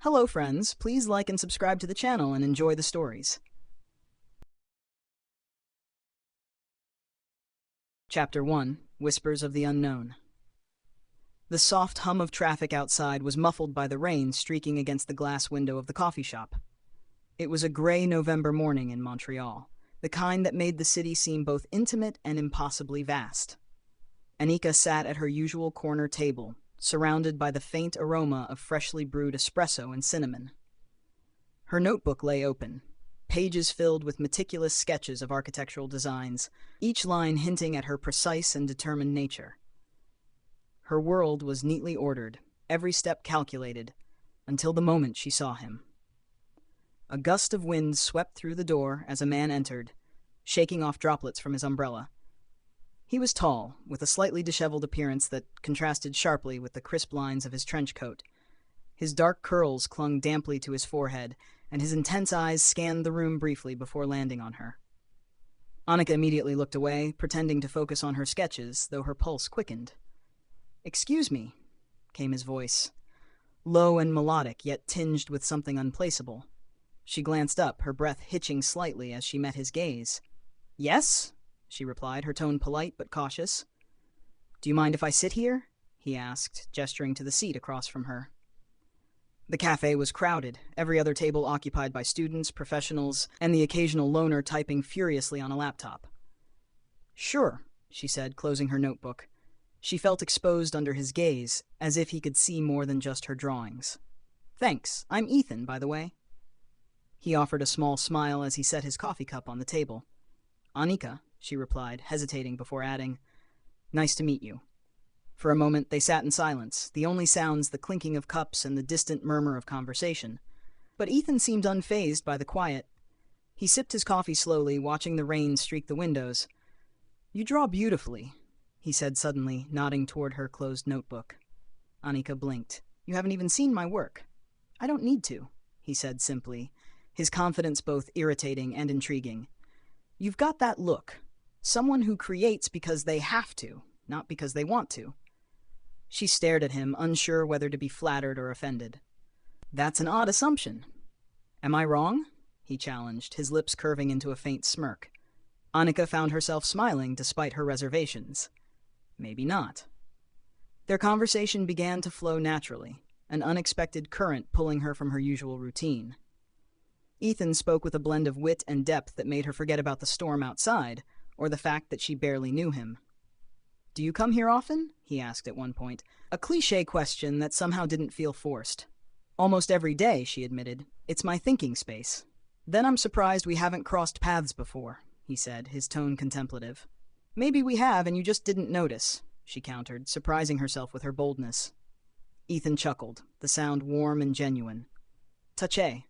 Hello friends, please like and subscribe to the channel and enjoy the stories. Chapter 1, Whispers of the Unknown. The soft hum of traffic outside was muffled by the rain streaking against the glass window of the coffee shop. It was a gray November morning in Montreal, the kind that made the city seem both intimate and impossibly vast. Anika sat at her usual corner table, surrounded by the faint aroma of freshly brewed espresso and cinnamon. Her notebook lay open, pages filled with meticulous sketches of architectural designs, each line hinting at her precise and determined nature. Her world was neatly ordered, every step calculated, until the moment she saw him. A gust of wind swept through the door as a man entered, shaking off droplets from his umbrella. He was tall, with a slightly disheveled appearance that contrasted sharply with the crisp lines of his trench coat. His dark curls clung damply to his forehead, and his intense eyes scanned the room briefly before landing on her. Annika immediately looked away, pretending to focus on her sketches, though her pulse quickened. "Excuse me," came his voice, low and melodic, yet tinged with something unplaceable. She glanced up, her breath hitching slightly as she met his gaze. "Yes?" she replied, her tone polite but cautious. "Do you mind if I sit here?" he asked, gesturing to the seat across from her. The cafe was crowded, every other table occupied by students, professionals, and the occasional loner typing furiously on a laptop. "Sure," she said, closing her notebook. She felt exposed under his gaze, as if he could see more than just her drawings. "Thanks, I'm Ethan, by the way." He offered a small smile as he set his coffee cup on the table. "Anika," she replied, hesitating before adding, "Nice to meet you." For a moment they sat in silence, the only sounds the clinking of cups and the distant murmur of conversation. But Ethan seemed unfazed by the quiet. He sipped his coffee slowly, watching the rain streak the windows. "You draw beautifully," he said suddenly, nodding toward her closed notebook. Anika blinked. "You haven't even seen my work." "I don't need to," he said simply, his confidence both irritating and intriguing. "You've got that look. Someone who creates because they have to, not because they want to." She stared at him, unsure whether to be flattered or offended. "That's an odd assumption." "Am I wrong?" he challenged, his lips curving into a faint smirk. Anika found herself smiling despite her reservations. Maybe not. Their conversation began to flow naturally, an unexpected current pulling her from her usual routine. Ethan spoke with a blend of wit and depth that made her forget about the storm outside, or the fact that she barely knew him. "Do you come here often?" he asked at one point, a cliché question that somehow didn't feel forced. "Almost every day," she admitted. "It's my thinking space." "Then I'm surprised we haven't crossed paths before," he said, his tone contemplative. "Maybe we have and you just didn't notice," she countered, surprising herself with her boldness. Ethan chuckled, the sound warm and genuine. "Touché."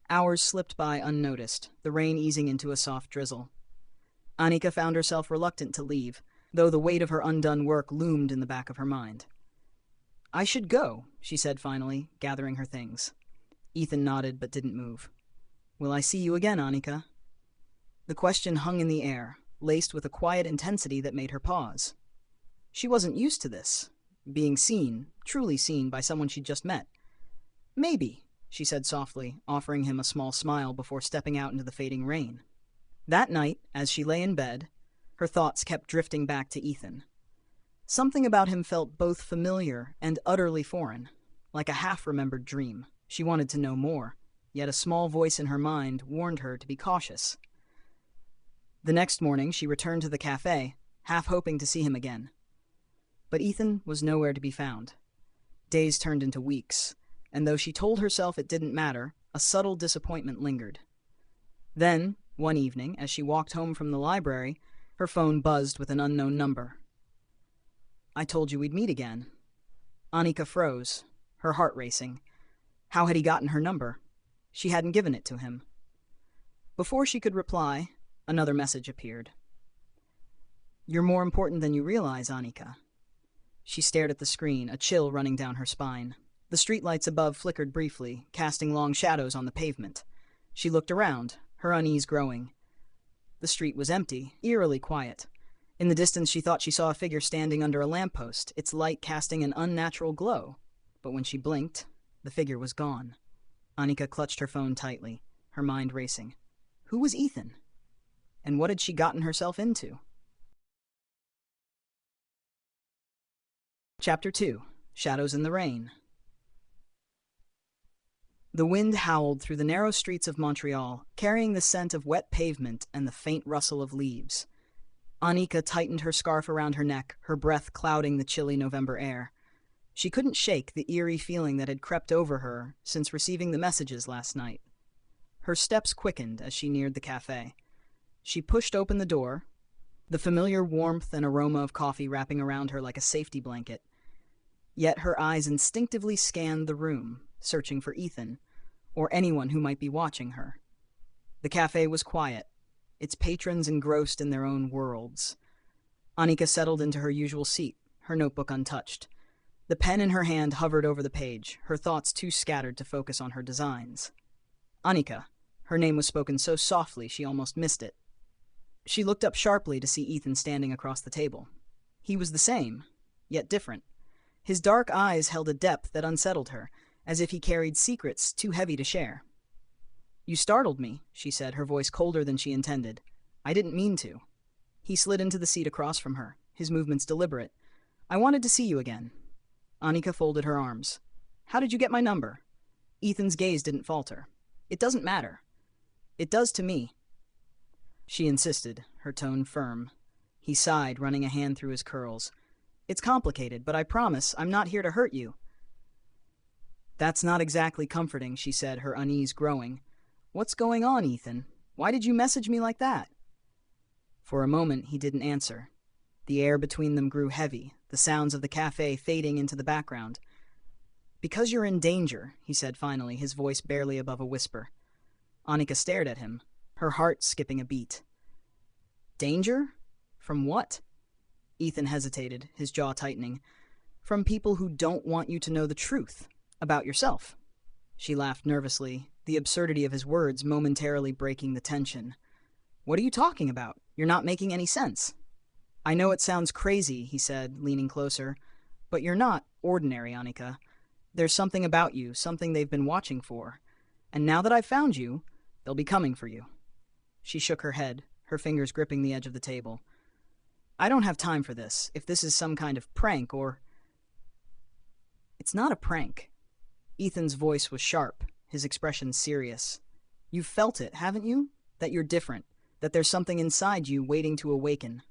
Hours slipped by unnoticed, the rain easing into a soft drizzle. Anika found herself reluctant to leave, though the weight of her undone work loomed in the back of her mind. "I should go," she said finally, gathering her things. Ethan nodded but didn't move. "Will I see you again, Anika?" The question hung in the air, laced with a quiet intensity that made her pause. She wasn't used to this, being seen, truly seen, by someone she'd just met. "Maybe," she said softly, offering him a small smile before stepping out into the fading rain. That night, as she lay in bed, her thoughts kept drifting back to Ethan. Something about him felt both familiar and utterly foreign, like a half-remembered dream. She wanted to know more, yet a small voice in her mind warned her to be cautious. The next morning, she returned to the cafe, half hoping to see him again. But Ethan was nowhere to be found. Days turned into weeks, and though she told herself it didn't matter, a subtle disappointment lingered. Then, one evening, as she walked home from the library, her phone buzzed with an unknown number. "I told you we'd meet again." Anika froze, her heart racing. How had he gotten her number? She hadn't given it to him. Before she could reply, another message appeared. "You're more important than you realize, Anika." She stared at the screen, a chill running down her spine. The streetlights above flickered briefly, casting long shadows on the pavement. She looked around, her unease growing. The street was empty, eerily quiet. In the distance she thought she saw a figure standing under a lamppost, its light casting an unnatural glow. But when she blinked, The figure was gone. Annika clutched her phone tightly, her mind racing. Who was Ethan? And what had she gotten herself into? Chapter 2. Shadows in the Rain. The wind howled through the narrow streets of Montreal, carrying the scent of wet pavement and the faint rustle of leaves. Annika tightened her scarf around her neck, her breath clouding the chilly November air. She couldn't shake the eerie feeling that had crept over her since receiving the messages last night. Her steps quickened as she neared the cafe. She pushed open the door, the familiar warmth and aroma of coffee wrapping around her like a safety blanket. Yet her eyes instinctively scanned the room, searching for Ethan, or anyone who might be watching her. The cafe was quiet, its patrons engrossed in their own worlds. Annika settled into her usual seat, her notebook untouched. The pen in her hand hovered over the page, her thoughts too scattered to focus on her designs. Annika. Her name was spoken so softly she almost missed it. She looked up sharply to see Ethan standing across the table. He was the same, yet different. His dark eyes held a depth that unsettled her, as if he carried secrets too heavy to share. "You startled me," she said, her voice colder than she intended. "I didn't mean to." He slid into the seat across from her, his movements deliberate. "I wanted to see you again." Annika folded her arms. "How did you get my number?" Ethan's gaze didn't falter. "It doesn't matter." "It does to me." She insisted, her tone firm. He sighed, running a hand through his curls. "It's complicated, but I promise I'm not here to hurt you." "That's not exactly comforting," she said, her unease growing. "What's going on, Ethan? Why did you message me like that?" For a moment, he didn't answer. The air between them grew heavy, the sounds of the cafe fading into the background. "Because you're in danger," he said finally, his voice barely above a whisper. Annika stared at him, her heart skipping a beat. "Danger? From what?" Ethan hesitated, his jaw tightening. "From people who don't want you to know the truth about yourself." She laughed nervously, the absurdity of his words momentarily breaking the tension. "What are you talking about? You're not making any sense." "I know it sounds crazy," he said, leaning closer, "but you're not ordinary, Annika. There's something about you, something they've been watching for. And now that I've found you, they'll be coming for you." She shook her head, her fingers gripping the edge of the table. "I don't have time for this, if this is some kind of prank or—" "It's not a prank." Ethan's voice was sharp, his expression serious. "You've felt it, haven't you? That you're different, that there's something inside you waiting to awaken."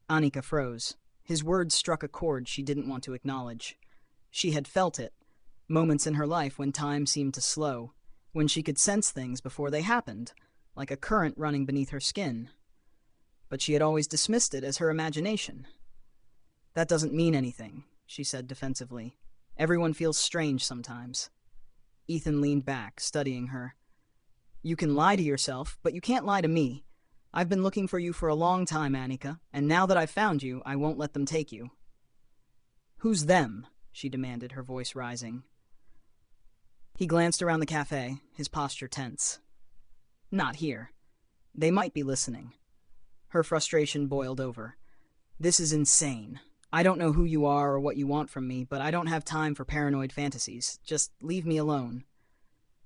Annika froze. His words struck a chord she didn't want to acknowledge. She had felt it, moments in her life when time seemed to slow, when she could sense things before they happened, like a current running beneath her skin. But she had always dismissed it as her imagination. "That doesn't mean anything," she said defensively. "Everyone feels strange sometimes." Ethan leaned back, studying her. "You can lie to yourself, but you can't lie to me. I've been looking for you for a long time, Annika, and now that I've found you, I won't let them take you." "Who's them?" she demanded, her voice rising. He glanced around the cafe, his posture tense. "Not here. They might be listening." Her frustration boiled over. "This is insane. I don't know who you are or what you want from me, but I don't have time for paranoid fantasies. Just leave me alone."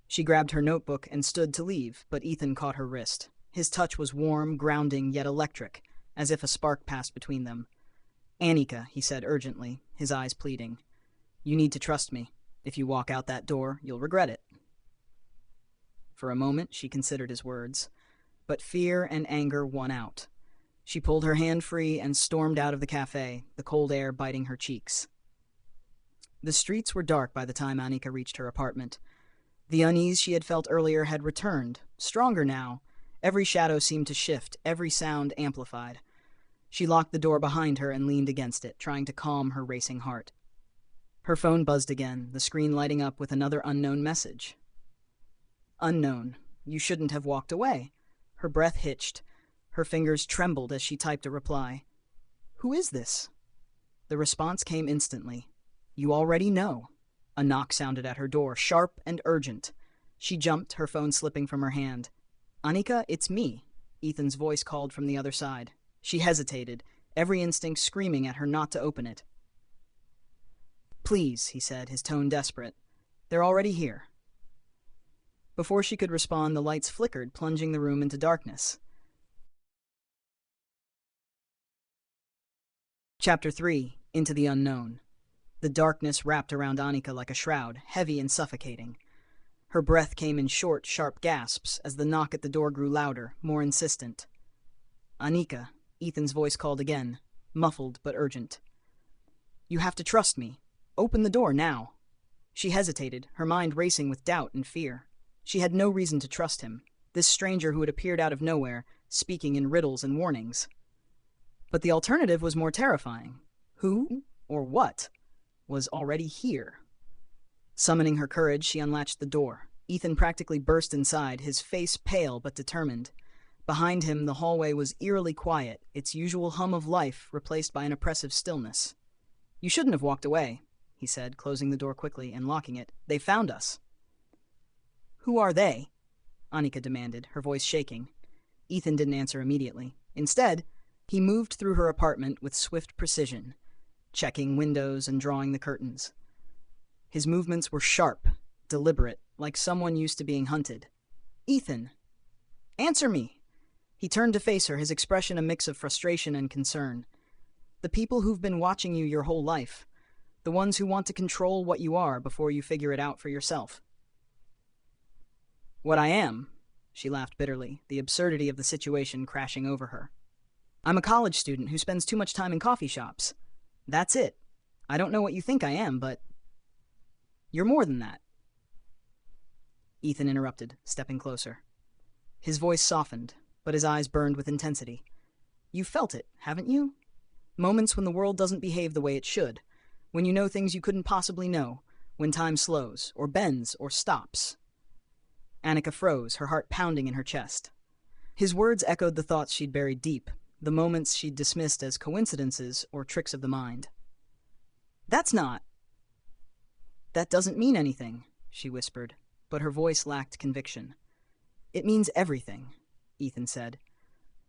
She grabbed her notebook and stood to leave, but Ethan caught her wrist. His touch was warm, grounding, yet electric, as if a spark passed between them. "Annika," he said urgently, his eyes pleading. "You need to trust me. If you walk out that door, you'll regret it." For a moment, she considered his words, but fear and anger won out. She pulled her hand free and stormed out of the cafe, the cold air biting her cheeks. The streets were dark by the time Annika reached her apartment. The unease she had felt earlier had returned, stronger now. Every shadow seemed to shift, every sound amplified. She locked the door behind her and leaned against it, trying to calm her racing heart. Her phone buzzed again, the screen lighting up with another unknown message. "Unknown. You shouldn't have walked away." Her breath hitched. Her fingers trembled as she typed a reply. "Who is this?" The response came instantly. "You already know." A knock sounded at her door, sharp and urgent. She jumped, her phone slipping from her hand. "Annika, it's me," Ethan's voice called from the other side. She hesitated, every instinct screaming at her not to open it. "Please," he said, his tone desperate. They're already here. Before she could respond, the lights flickered, plunging the room into darkness. Chapter 3. Into the Unknown. The darkness wrapped around Annika like a shroud, heavy and suffocating. Her breath came in short, sharp gasps as the knock at the door grew louder, more insistent. "Annika," Ethan's voice called again, muffled but urgent. "You have to trust me. Open the door now." She hesitated, her mind racing with doubt and fear. She had no reason to trust him, this stranger who had appeared out of nowhere, speaking in riddles and warnings. But the alternative was more terrifying. Who, or what, was already here? Summoning her courage, she unlatched the door. Ethan practically burst inside, his face pale but determined. Behind him, the hallway was eerily quiet, its usual hum of life replaced by an oppressive stillness. "You shouldn't have walked away," he said, closing the door quickly and locking it. "They found us." "Who are they?" Annika demanded, her voice shaking. Ethan didn't answer immediately. Instead, he moved through her apartment with swift precision, checking windows and drawing the curtains. His movements were sharp, deliberate, like someone used to being hunted. "Ethan, answer me!" He turned to face her, his expression a mix of frustration and concern. "The people who've been watching you your whole life. The ones who want to control what you are before you figure it out for yourself." "What I am," she laughed bitterly, the absurdity of the situation crashing over her. "I'm a college student who spends too much time in coffee shops. That's it. I don't know what you think I am, but you're more than that." Ethan interrupted, stepping closer. His voice softened, but his eyes burned with intensity. "You've felt it, haven't you? Moments when the world doesn't behave the way it should, when you know things you couldn't possibly know, when time slows, or bends, or stops." Annika froze, her heart pounding in her chest. His words echoed the thoughts she'd buried deep, the moments she'd dismissed as coincidences or tricks of the mind. That doesn't mean anything," she whispered, but her voice lacked conviction. "It means everything," Ethan said.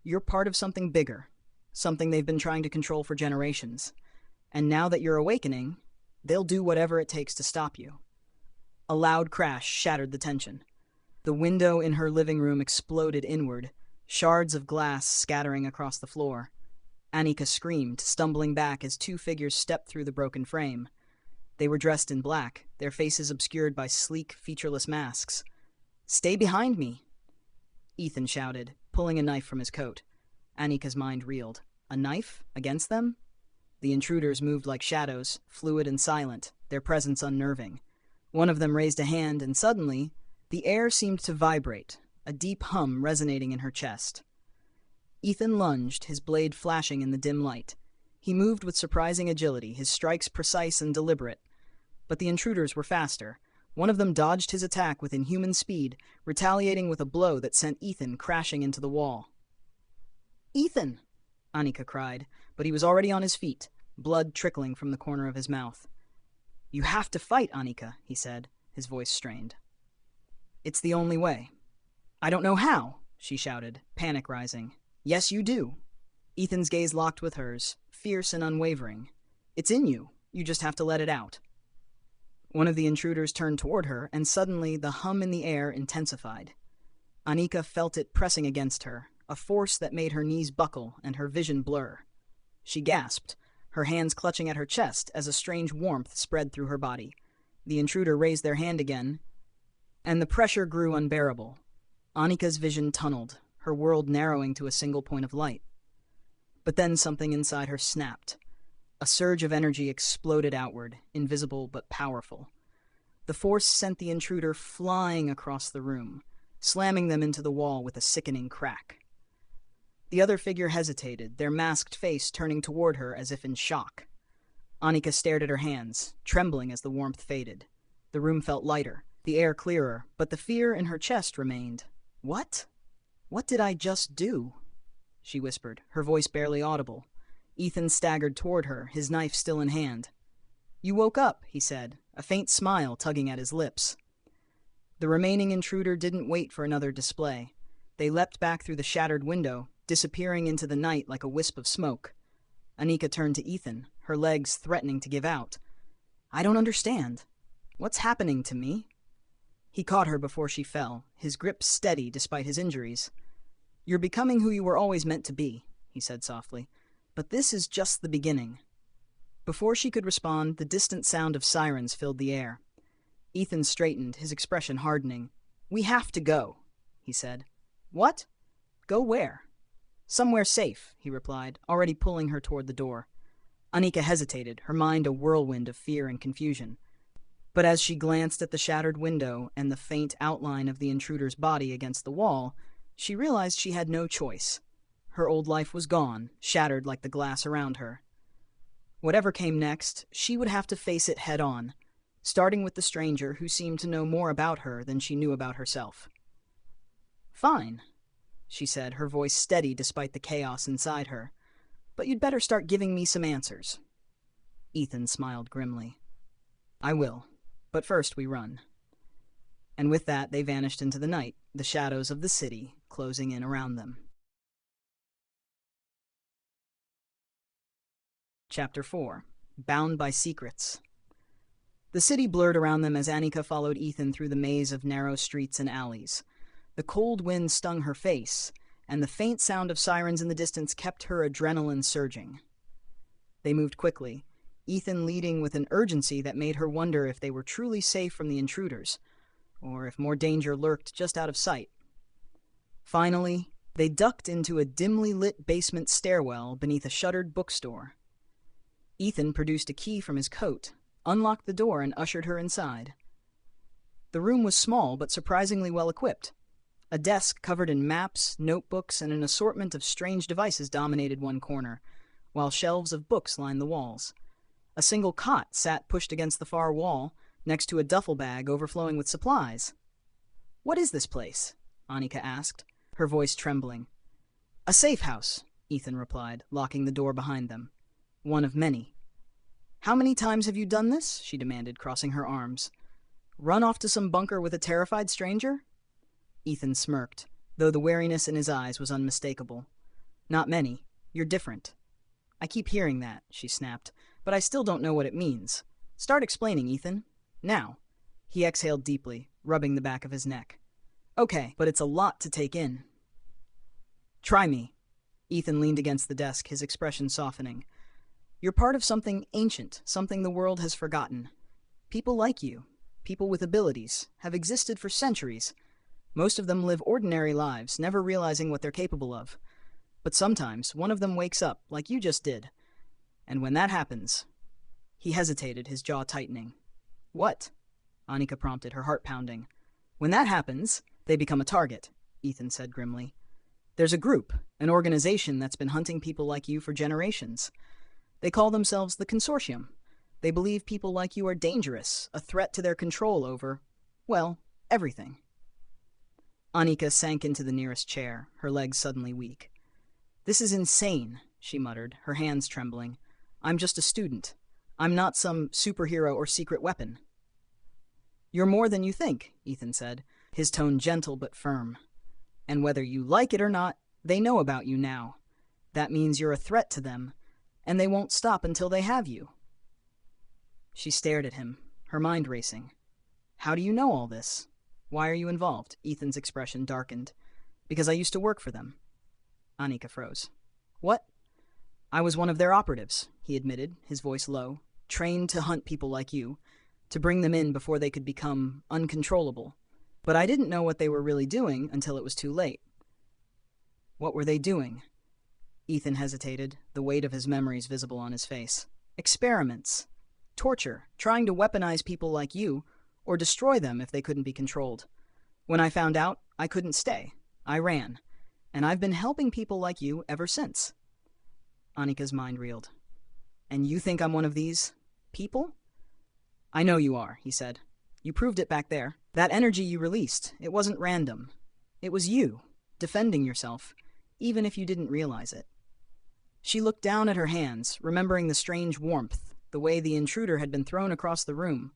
"You're part of something bigger, something they've been trying to control for generations. And now that you're awakening, they'll do whatever it takes to stop you." A loud crash shattered the tension. The window in her living room exploded inward, shards of glass scattering across the floor. Annika screamed, stumbling back as two figures stepped through the broken frame. They were dressed in black, their faces obscured by sleek, featureless masks. "Stay behind me!" Ethan shouted, pulling a knife from his coat. Annika's mind reeled. A knife? Against them? The intruders moved like shadows, fluid and silent, their presence unnerving. One of them raised a hand, and suddenly, the air seemed to vibrate, a deep hum resonating in her chest. Ethan lunged, his blade flashing in the dim light. He moved with surprising agility, his strikes precise and deliberate. But the intruders were faster. One of them dodged his attack with inhuman speed, retaliating with a blow that sent Ethan crashing into the wall. "Ethan!" Annika cried, but he was already on his feet, blood trickling from the corner of his mouth. "You have to fight, Annika," he said, his voice strained. "It's the only way." "I don't know how," she shouted, panic rising. "Yes, you do." Ethan's gaze locked with hers, fierce and unwavering. "It's in you. You just have to let it out." One of the intruders turned toward her, and suddenly the hum in the air intensified. Annika felt it pressing against her, a force that made her knees buckle and her vision blur. She gasped, her hands clutching at her chest as a strange warmth spread through her body. The intruder raised their hand again, and the pressure grew unbearable. Annika's vision tunneled, her world narrowing to a single point of light. But then something inside her snapped. A surge of energy exploded outward, invisible but powerful. The force sent the intruder flying across the room, slamming them into the wall with a sickening crack. The other figure hesitated, their masked face turning toward her as if in shock. Annika stared at her hands, trembling as the warmth faded. The room felt lighter, the air clearer, but the fear in her chest remained. "What? What did I just do?" she whispered, her voice barely audible. Ethan staggered toward her, his knife still in hand. "You woke up," he said, a faint smile tugging at his lips. The remaining intruder didn't wait for another display. They leapt back through the shattered window, disappearing into the night like a wisp of smoke. Annika turned to Ethan, her legs threatening to give out. "I don't understand." What's happening to me? He caught her before she fell, his grip steady despite his injuries. You're becoming who you were always meant to be, he said softly. But this is just the beginning. Before she could respond, the distant sound of sirens filled the air. Ethan straightened, his expression hardening. We have to go, he said. What? Go where? Somewhere safe, he replied, already pulling her toward the door. Anika hesitated, her mind a whirlwind of fear and confusion. But as she glanced at the shattered window and the faint outline of the intruder's body against the wall, she realized she had no choice. Her old life was gone, shattered like the glass around her. Whatever came next, she would have to face it head-on, starting with the stranger who seemed to know more about her than she knew about herself. Fine, she said, her voice steady despite the chaos inside her. But you'd better start giving me some answers. Ethan smiled grimly. I will, but first we run. And with that they vanished into the night, the shadows of the city closing in around them. Chapter 4. Bound by Secrets. The city blurred around them as Anika followed Ethan through the maze of narrow streets and alleys. The cold wind stung her face, and the faint sound of sirens in the distance kept her adrenaline surging. They moved quickly, Ethan leading with an urgency that made her wonder if they were truly safe from the intruders, or if more danger lurked just out of sight. Finally, they ducked into a dimly lit basement stairwell beneath a shuttered bookstore. Ethan produced a key from his coat, unlocked the door, and ushered her inside. The room was small but surprisingly well equipped. A desk covered in maps, notebooks, and an assortment of strange devices dominated one corner, while shelves of books lined the walls. A single cot sat pushed against the far wall, next to a duffel bag overflowing with supplies. What is this place? Anika asked, her voice trembling. A safe house, Ethan replied, locking the door behind them. One of many. How many times have you done this? She demanded, crossing her arms. Run off to some bunker with a terrified stranger? Ethan smirked, though the wariness in his eyes was unmistakable. Not many. You're different. I keep hearing that, she snapped, but I still don't know what it means. Start explaining, Ethan. Now. He exhaled deeply, rubbing the back of his neck. Okay, but it's a lot to take in. Try me. Ethan leaned against the desk, his expression softening. You're part of something ancient, something the world has forgotten. People like you, people with abilities, have existed for centuries. Most of them live ordinary lives, never realizing what they're capable of. But sometimes one of them wakes up, like you just did. And when that happens... He hesitated, his jaw tightening. What? Anika prompted, her heart pounding. When that happens, they become a target, Ethan said grimly. There's a group, an organization that's been hunting people like you for generations. They call themselves the Consortium. They believe people like you are dangerous, a threat to their control over, well, everything. Anika sank into the nearest chair, her legs suddenly weak. This is insane, she muttered, her hands trembling. I'm just a student. I'm not some superhero or secret weapon. You're more than you think, Ethan said, his tone gentle but firm. And whether you like it or not, they know about you now. That means you're a threat to them, and they won't stop until they have you. She stared at him, her mind racing. How do you know all this? Why are you involved? Ethan's expression darkened. Because I used to work for them. Anika froze. What? I was one of their operatives, he admitted, his voice low, trained to hunt people like you, to bring them in before they could become uncontrollable. But I didn't know what they were really doing until it was too late. What were they doing? Ethan hesitated, the weight of his memories visible on his face. Experiments. Torture, trying to weaponize people like you, or destroy them if they couldn't be controlled. When I found out, I couldn't stay. I ran. And I've been helping people like you ever since. Anika's mind reeled. And you think I'm one of these people? I know you are, he said. You proved it back there. That energy you released, it wasn't random. It was you, defending yourself, even if you didn't realize it. She looked down at her hands, remembering the strange warmth, the way the intruder had been thrown across the room.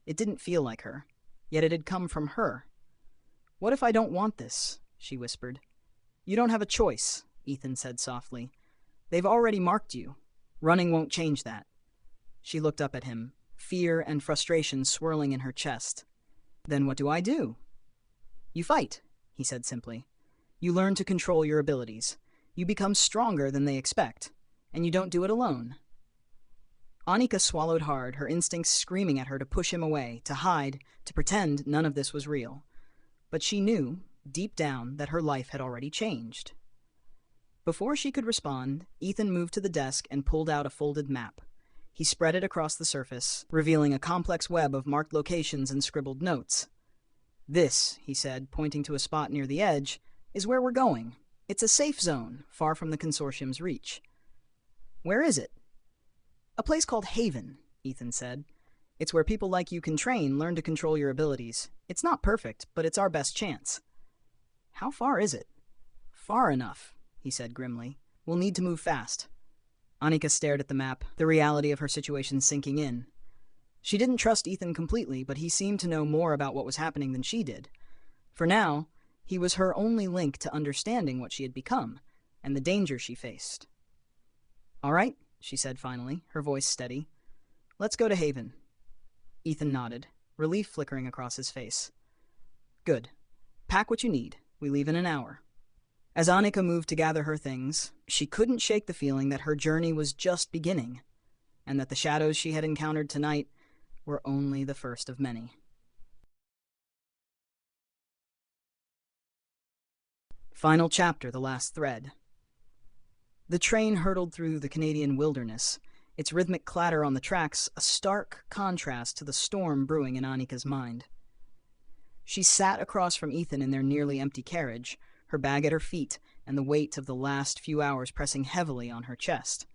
It didn't feel like her, yet it had come from her. What if I don't want this? She whispered. You don't have a choice, Ethan said softly. They've already marked you. Running won't change that. She looked up at him, fear and frustration swirling in her chest. "Then what do I do?" "You fight," he said simply. "You learn to control your abilities. You become stronger than they expect, and you don't do it alone." Annika swallowed hard, her instincts screaming at her to push him away, to hide, to pretend none of this was real. But she knew, deep down, that her life had already changed. Before she could respond, Ethan moved to the desk and pulled out a folded map. He spread it across the surface, revealing a complex web of marked locations and scribbled notes. "This," he said, pointing to a spot near the edge, "is where we're going. It's a safe zone, far from the consortium's reach." "Where is it?" "A place called Haven," Ethan said. "It's where people like you can train, learn to control your abilities. It's not perfect, but it's our best chance." "How far is it?" "Far enough," he said grimly. "We'll need to move fast." Annika stared at the map, the reality of her situation sinking in. She didn't trust Ethan completely, but he seemed to know more about what was happening than she did. For now, he was her only link to understanding what she had become, and the danger she faced. "All right," she said finally, her voice steady. "Let's go to Haven." Ethan nodded, relief flickering across his face. "Good. Pack what you need. We leave in an hour." As Annika moved to gather her things, she couldn't shake the feeling that her journey was just beginning, and that the shadows she had encountered tonight were only the first of many. Final chapter, the last thread. The train hurtled through the Canadian wilderness, its rhythmic clatter on the tracks a stark contrast to the storm brewing in Annika's mind. She sat across from Ethan in their nearly empty carriage, her bag at her feet and the weight of the last few hours pressing heavily on her chest.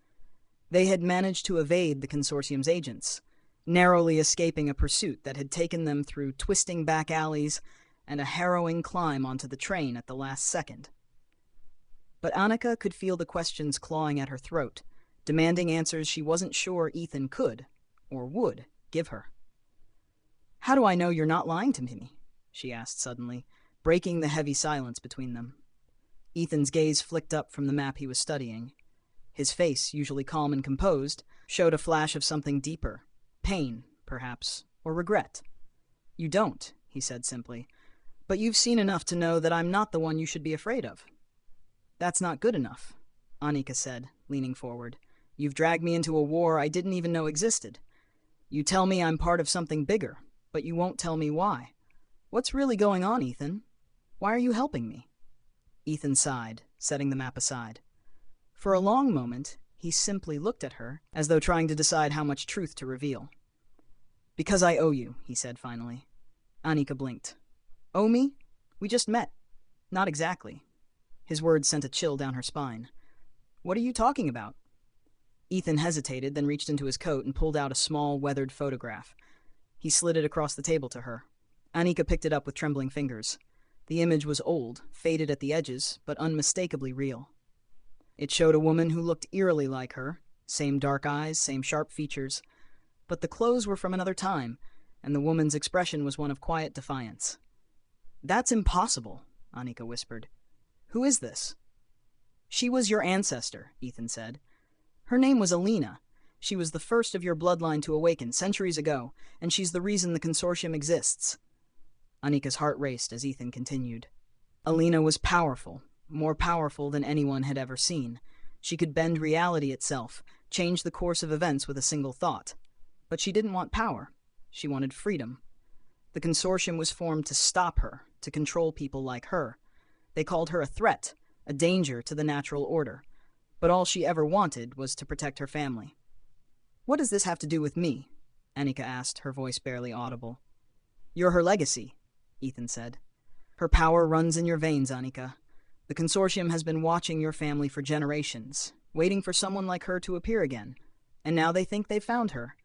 They had managed to evade the consortium's agents, narrowly escaping a pursuit that had taken them through twisting back alleys and a harrowing climb onto the train at the last second. But Annika could feel the questions clawing at her throat, demanding answers she wasn't sure Ethan could, or would, give her. "How do I know you're not lying to me?" she asked suddenly, breaking the heavy silence between them. Ethan's gaze flicked up from the map he was studying. His face, usually calm and composed, showed a flash of something deeper. Pain, perhaps, or regret. "You don't," he said simply. "But you've seen enough to know that I'm not the one you should be afraid of." "That's not good enough," Annika said, leaning forward. "You've dragged me into a war I didn't even know existed. You tell me I'm part of something bigger, but you won't tell me why. What's really going on, Ethan? Why are you helping me?" Ethan sighed, setting the map aside. For a long moment, he simply looked at her, as though trying to decide how much truth to reveal. "Because I owe you," he said finally. Annika blinked. "Owe me? We just met." "Not exactly." His words sent a chill down her spine. "What are you talking about?" Ethan hesitated, then reached into his coat and pulled out a small, weathered photograph. He slid it across the table to her. Annika picked it up with trembling fingers. The image was old, faded at the edges, but unmistakably real. It showed a woman who looked eerily like her, same dark eyes, same sharp features. But the clothes were from another time, and the woman's expression was one of quiet defiance. "That's impossible," Annika whispered. "Who is this?" "She was your ancestor," Ethan said. "Her name was Alina. She was the first of your bloodline to awaken centuries ago, and she's the reason the consortium exists." Annika's heart raced as Ethan continued. "Alina was powerful, more powerful than anyone had ever seen. She could bend reality itself, change the course of events with a single thought. But she didn't want power. She wanted freedom. The consortium was formed to stop her, to control people like her. They called her a threat, a danger to the natural order. But all she ever wanted was to protect her family." "What does this have to do with me?" Annika asked, her voice barely audible. "You're her legacy," Ethan said. "Her power runs in your veins, Annika. The consortium has been watching your family for generations, waiting for someone like her to appear again. And now they think they've found her.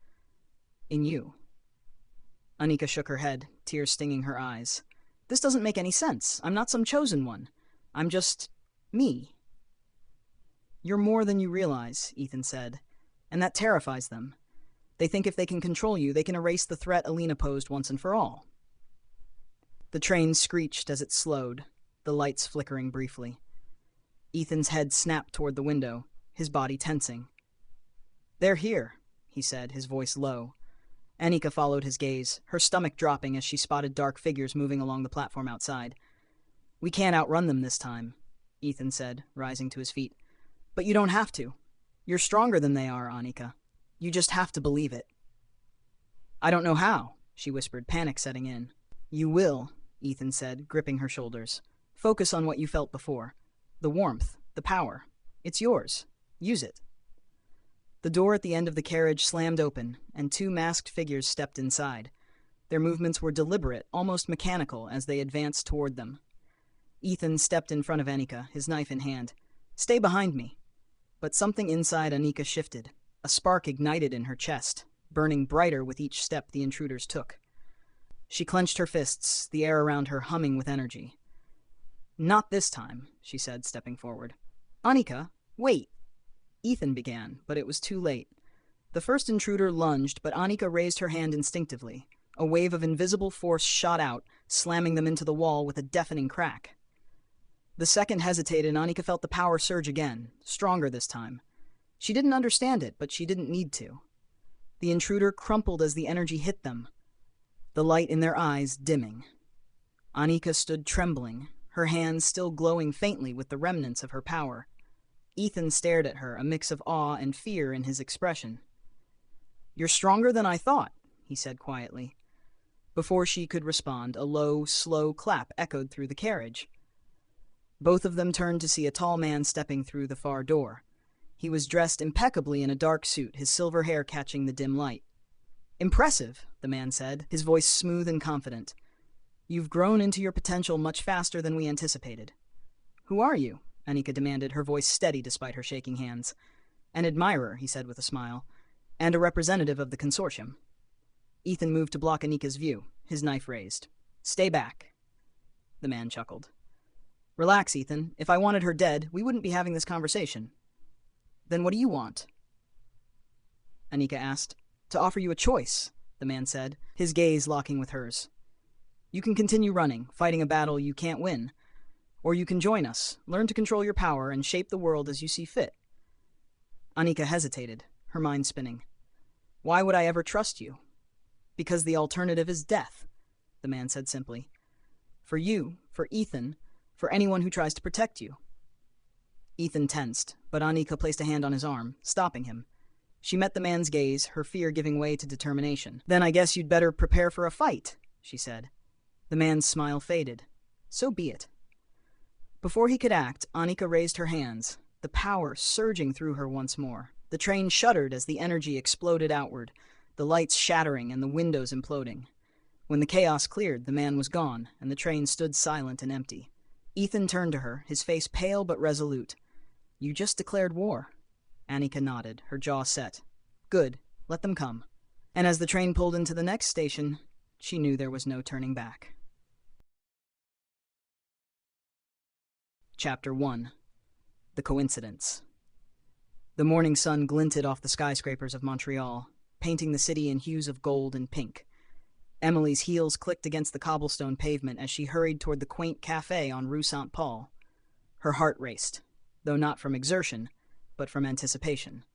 In you." Annika shook her head, tears stinging her eyes. "This doesn't make any sense. I'm not some chosen one. I'm just me." "You're more than you realize," Ethan said, "and that terrifies them. They think if they can control you, they can erase the threat Alina posed once and for all." The train screeched as it slowed, the lights flickering briefly. Ethan's head snapped toward the window, his body tensing. "They're here," he said, his voice low. Annika followed his gaze, her stomach dropping as she spotted dark figures moving along the platform outside. "We can't outrun them this time," Ethan said, rising to his feet. "But you don't have to. You're stronger than they are, Annika. You just have to believe it." "I don't know how," she whispered, panic setting in. "You will," Ethan said, gripping her shoulders. "Focus on what you felt before. The warmth, the power. It's yours. Use it." The door at the end of the carriage slammed open, and two masked figures stepped inside. Their movements were deliberate, almost mechanical, as they advanced toward them. Ethan stepped in front of Annika, his knife in hand. "Stay behind me." But something inside Annika shifted. A spark ignited in her chest, burning brighter with each step the intruders took. She clenched her fists, the air around her humming with energy. "Not this time," she said, stepping forward. "Annika, wait!" Ethan began, but it was too late. The first intruder lunged, but Annika raised her hand instinctively. A wave of invisible force shot out, slamming them into the wall with a deafening crack. The second hesitated, and Annika felt the power surge again, stronger this time. She didn't understand it, but she didn't need to. The intruder crumpled as the energy hit them, the light in their eyes dimming. Annika stood trembling, her hands still glowing faintly with the remnants of her power. Ethan stared at her, a mix of awe and fear in his expression. "You're stronger than I thought," he said quietly. Before she could respond, a low, slow clap echoed through the carriage. Both of them turned to see a tall man stepping through the far door. He was dressed impeccably in a dark suit, his silver hair catching the dim light. "Impressive," the man said, his voice smooth and confident. "You've grown into your potential much faster than we anticipated." "Who are you?" Annika demanded, her voice steady despite her shaking hands. "An admirer," he said with a smile, "and a representative of the consortium." Ethan moved to block Annika's view, his knife raised. "Stay back." The man chuckled. "Relax, Ethan. If I wanted her dead, we wouldn't be having this conversation." "Then what do you want?" Annika asked. "To offer you a choice," the man said, his gaze locking with hers. "You can continue running, fighting a battle you can't win. Or you can join us, learn to control your power, and shape the world as you see fit." Annika hesitated, her mind spinning. "Why would I ever trust you?" "Because the alternative is death," the man said simply. "For you, for Ethan, for anyone who tries to protect you." Ethan tensed, but Annika placed a hand on his arm, stopping him. She met the man's gaze, her fear giving way to determination. "Then I guess you'd better prepare for a fight," she said. The man's smile faded. "So be it." Before he could act, Annika raised her hands, the power surging through her once more. The train shuddered as the energy exploded outward, the lights shattering and the windows imploding. When the chaos cleared, the man was gone, and the train stood silent and empty. Ethan turned to her, his face pale but resolute. "You just declared war." Annika nodded, her jaw set. "Good, let them come." And as the train pulled into the next station, she knew there was no turning back. Chapter 1. The Coincidence. The morning sun glinted off the skyscrapers of Montreal, painting the city in hues of gold and pink. Emily's heels clicked against the cobblestone pavement as she hurried toward the quaint cafe on Rue Saint-Paul. Her heart raced, though not from exertion, but from anticipation.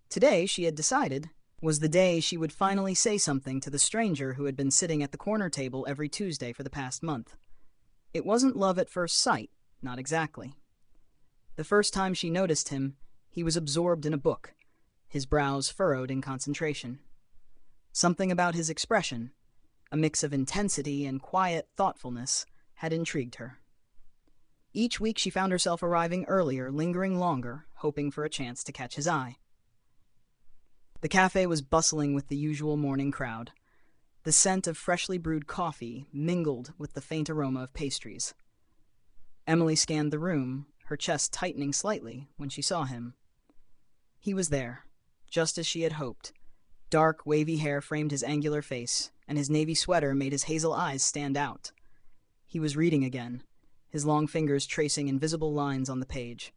Today, she had decided, was the day she would finally say something to the stranger who had been sitting at the corner table every Tuesday for the past month. It wasn't love at first sight, not exactly. The first time she noticed him, he was absorbed in a book, his brows furrowed in concentration. Something about his expression, a mix of intensity and quiet thoughtfulness, had intrigued her. Each week she found herself arriving earlier, lingering longer, hoping for a chance to catch his eye. The cafe was bustling with the usual morning crowd. The scent of freshly brewed coffee mingled with the faint aroma of pastries. Emily scanned the room, her chest tightening slightly when she saw him. He was there, just as she had hoped. Dark, wavy hair framed his angular face, and his navy sweater made his hazel eyes stand out. He was reading again, his long fingers tracing invisible lines on the page.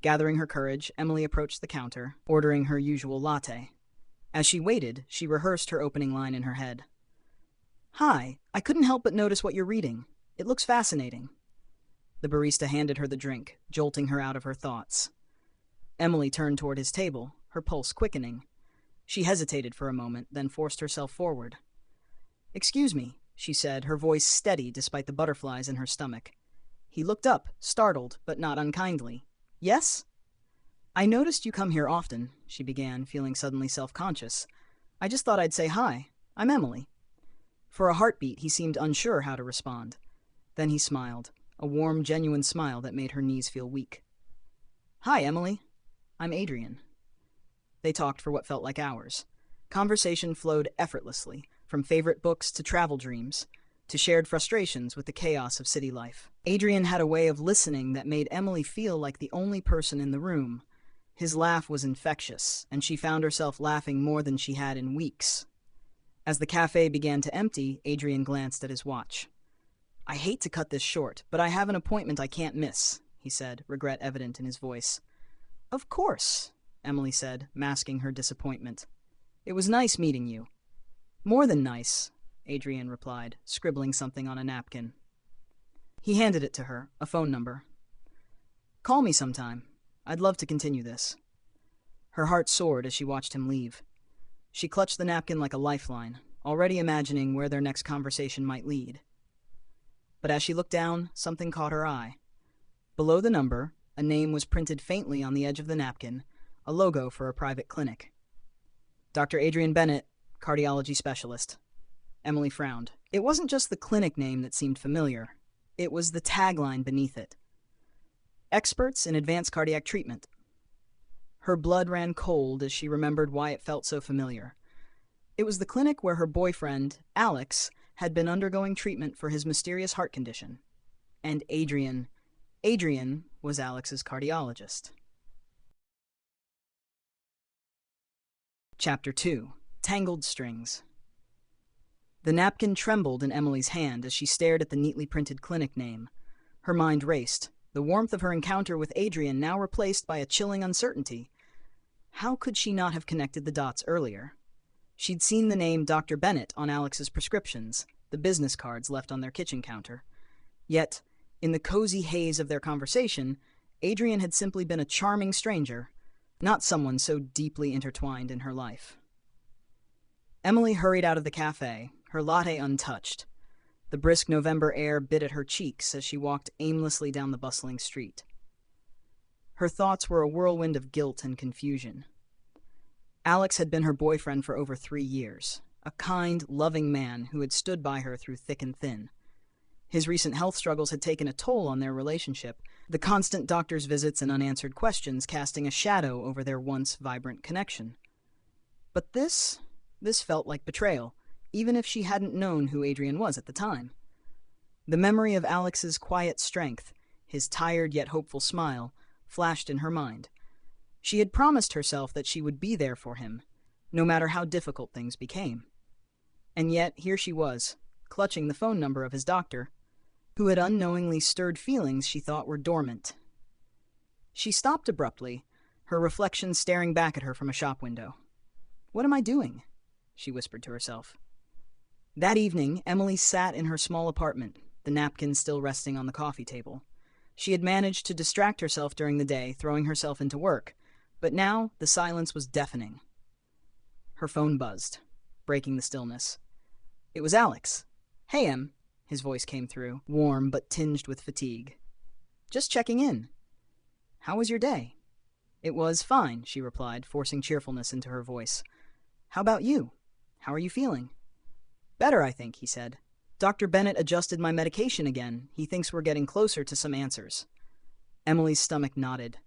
Gathering her courage, Emily approached the counter, ordering her usual latte. As she waited, she rehearsed her opening line in her head. "Hi, I couldn't help but notice what you're reading. It looks fascinating." The barista handed her the drink, jolting her out of her thoughts. Emily turned toward his table, her pulse quickening. She hesitated for a moment, then forced herself forward. "Excuse me," she said, her voice steady despite the butterflies in her stomach. He looked up, startled, but not unkindly. "Yes?" "I noticed you come here often," she began, feeling suddenly self-conscious. "I just thought I'd say hi. I'm Emily." For a heartbeat, he seemed unsure how to respond. Then he smiled, a warm, genuine smile that made her knees feel weak. "Hi, Emily. I'm Adrian." They talked for what felt like hours. Conversation flowed effortlessly, from favorite books to travel dreams, to shared frustrations with the chaos of city life. Adrian had a way of listening that made Emily feel like the only person in the room. His laugh was infectious, and she found herself laughing more than she had in weeks. As the cafe began to empty, Adrian glanced at his watch. "I hate to cut this short, but I have an appointment I can't miss," he said, regret evident in his voice. "Of course," Emily said, masking her disappointment. "It was nice meeting you." "More than nice," Adrian replied, scribbling something on a napkin. He handed it to her, a phone number. "Call me sometime. I'd love to continue this." Her heart soared as she watched him leave. She clutched the napkin like a lifeline, already imagining where their next conversation might lead. But as she looked down, something caught her eye. Below the number, a name was printed faintly on the edge of the napkin, a logo for a private clinic. "Dr. Adrian Bennett, cardiology specialist." Emily frowned. It wasn't just the clinic name that seemed familiar. It was the tagline beneath it. "Experts in advanced cardiac treatment." Her blood ran cold as she remembered why it felt so familiar. It was the clinic where her boyfriend, Alex, had been undergoing treatment for his mysterious heart condition. And Adrian was Alex's cardiologist. Chapter 2. Tangled Strings. The napkin trembled in Emily's hand as she stared at the neatly printed clinic name. Her mind raced, the warmth of her encounter with Adrian now replaced by a chilling uncertainty. How could she not have connected the dots earlier? She'd seen the name Dr. Bennett on Alex's prescriptions, the business cards left on their kitchen counter. Yet, in the cozy haze of their conversation, Adrian had simply been a charming stranger, not someone so deeply intertwined in her life. Emily hurried out of the cafe, her latte untouched. The brisk November air bit at her cheeks as she walked aimlessly down the bustling street. Her thoughts were a whirlwind of guilt and confusion. Alex had been her boyfriend for over 3 years, a kind, loving man who had stood by her through thick and thin. His recent health struggles had taken a toll on their relationship, the constant doctor's visits and unanswered questions casting a shadow over their once vibrant connection. But this felt like betrayal, even if she hadn't known who Adrian was at the time. The memory of Alex's quiet strength, his tired yet hopeful smile, flashed in her mind. She had promised herself that she would be there for him, no matter how difficult things became. And yet, here she was, clutching the phone number of his doctor, who had unknowingly stirred feelings she thought were dormant. She stopped abruptly, her reflection staring back at her from a shop window. "What am I doing?" she whispered to herself. That evening, Emily sat in her small apartment, the napkin still resting on the coffee table. She had managed to distract herself during the day, throwing herself into work, but now the silence was deafening. Her phone buzzed, breaking the stillness. It was Alex. "Hey, Em," his voice came through, warm but tinged with fatigue. "Just checking in. How was your day?" "It was fine," she replied, forcing cheerfulness into her voice. "How about you? How are you feeling?" "Better, I think," he said. "Dr. Bennett adjusted my medication again. He thinks we're getting closer to some answers." Emily's stomach nodded.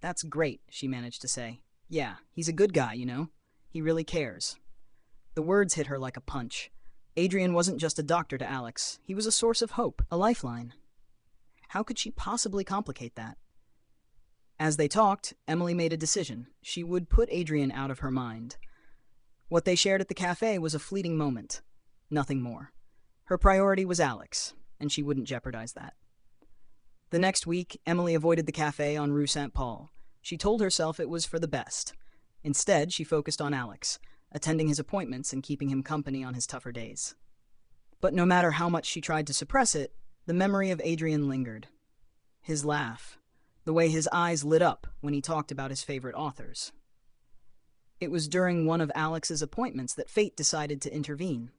"That's great," she managed to say. "Yeah, he's a good guy, you know. He really cares." The words hit her like a punch. Adrian wasn't just a doctor to Alex. He was a source of hope, a lifeline. How could she possibly complicate that? As they talked, Emily made a decision. She would put Adrian out of her mind. What they shared at the cafe was a fleeting moment. Nothing more. Her priority was Alex, and she wouldn't jeopardize that. The next week, Emily avoided the cafe on Rue St. Paul. She told herself it was for the best. Instead, she focused on Alex, attending his appointments and keeping him company on his tougher days. But no matter how much she tried to suppress it, the memory of Adrian lingered. His laugh, the way his eyes lit up when he talked about his favorite authors. It was during one of Alex's appointments that fate decided to intervene.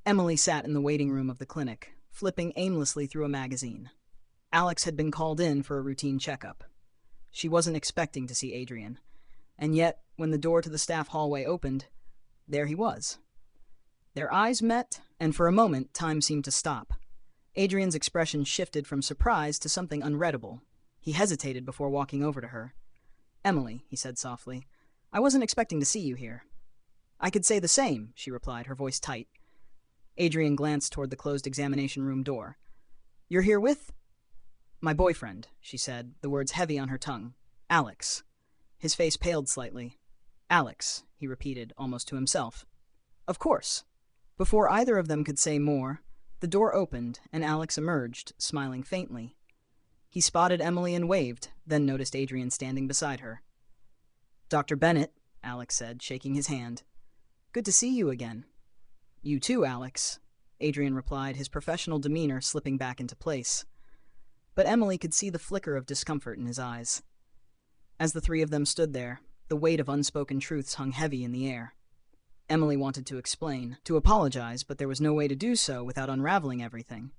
Emily sat in the waiting room of the clinic, flipping aimlessly through a magazine. Alex had been called in for a routine checkup. She wasn't expecting to see Adrian, and yet, when the door to the staff hallway opened, there he was. Their eyes met, and for a moment, time seemed to stop. Adrian's expression shifted from surprise to something unreadable. He hesitated before walking over to her. "Emily," he said softly, "I wasn't expecting to see you here." "I could say the same," she replied, her voice tight. Adrian glanced toward the closed examination room door. "You're here with—" "My boyfriend," she said, the words heavy on her tongue. "Alex." His face paled slightly. "Alex," he repeated, almost to himself. "Of course." Before either of them could say more, the door opened and Alex emerged, smiling faintly. He spotted Emily and waved, then noticed Adrian standing beside her. "Dr. Bennett," Alex said, shaking his hand. "Good to see you again." "You too, Alex," Adrian replied, his professional demeanor slipping back into place. But Emily could see the flicker of discomfort in his eyes. As the three of them stood there, the weight of unspoken truths hung heavy in the air. Emily wanted to explain, to apologize, but there was no way to do so without unraveling everything.